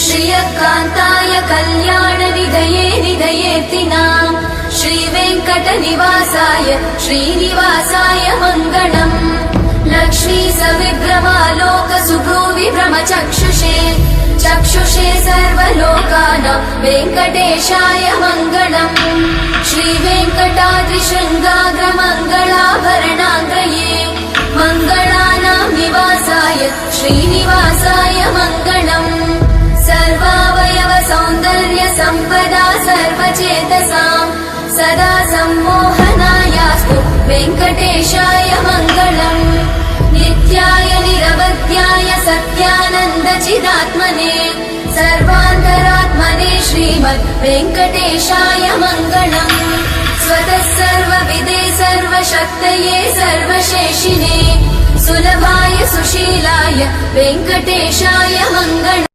श्रियकान्ताय कल्याणनिधये निधयेऽर्तिनाम् श्रीवेङ्कटनिवासाय श्रीनिवासाय मङ्गलम् लक्ष्मी सविभ्रमालोकसुभ्रूविभ्रमचक्षुषे चक्षुषे सर्वलोकानां वेङ्कटेशाय मङ्गलम् श्रीवेङ्कटाद्रिशृङ्गाग्रमङ्गलाभरणाङ्ग्रये मङ्गलानां निवासाय श्रीनिवासाय मङ्गलम् सर्वावयव सौन्दर्य सम्पदा सर्वचेतसां सदा सम्मोहनायास्तु वेङ्कटेशाय मङ्गलम् नित्याय निरवध्याय सत्यानन्द चिदात्मने सर्वान्तरात्मने श्रीमद् वेङ्कटेशाय मङ्गलम् स्वतः सर्वविदे सर्वशक्तये सर्वशेषिने सुलभाय सुशीलाय वेङ्कटेशाय मङ्गलम्।